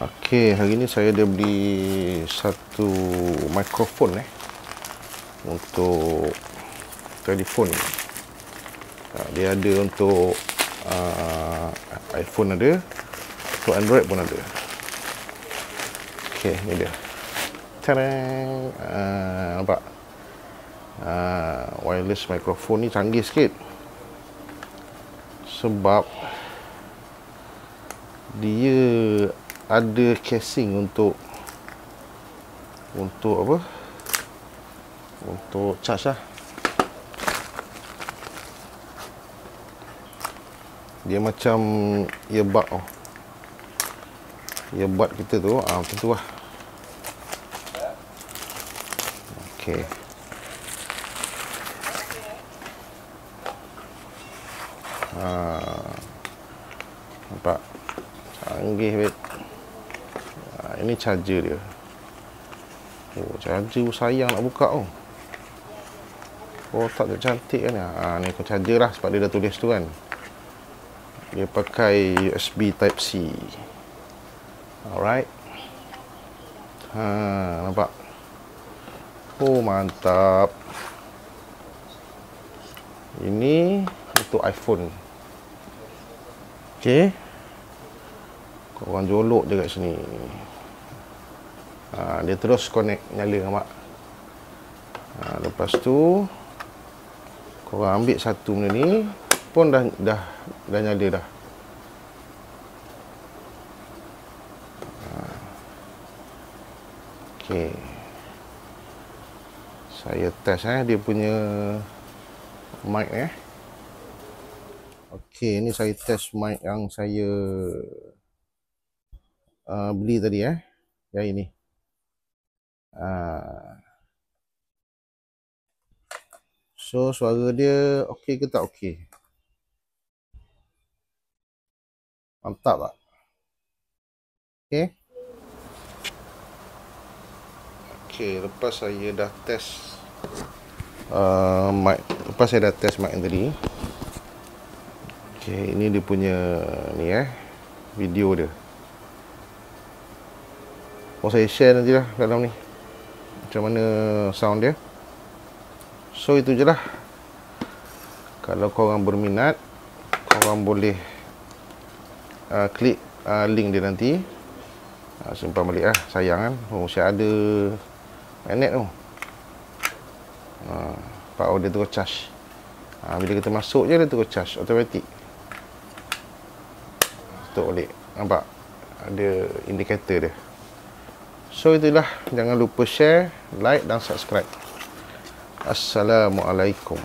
Okey, hari ni saya ada beli satu mikrofon untuk telefon. Dia ada untuk iPhone ada, untuk Android pun ada. Okey, ni dia. Tadang! Nampak? Wireless mikrofon ni canggih sikit. Sebab dia ada casing untuk apa? Untuk charge lah. Dia macam earbud tau. Earbud kita tu, macam tu lah. Okey. Nampak? Canggih bet. Ini charger dia. Oh, charger sayang nak buka oh. Oh, tak cantik kan. Ni aku charger lah sebab dia dah tulis tu kan. Dia pakai USB Type C. Alright. Nampak? Oh, mantap. Ini untuk iPhone. Okey. Korang jolok je kat sini. Dia terus connect, nyala, nampak? Lepas tu korang ambil satu benda ni pun dah nyala dah. Okey. Saya test dia punya mic Okey, ni saya test mic yang saya beli tadi yang ini. So suara dia okey ke tak okey? Mantap tak? Okey. Okey, lepas saya dah test mic, lepas saya dah test mic yang tadi. Okey, ini dia punya ni video dia. Saya share nanti lah dalam ni macam mana sound dia. So itu je lah. Kalau korang berminat, korang boleh klik link dia nanti. Simpan balik lah, sayang kan. Mesti ada magnet tu. Dia terus charge. Bila kita masuk je dia terus charge automatik. Tutup balik. Nampak? Ada indikator dia. So itulah, jangan lupa share, like dan subscribe. Assalamualaikum.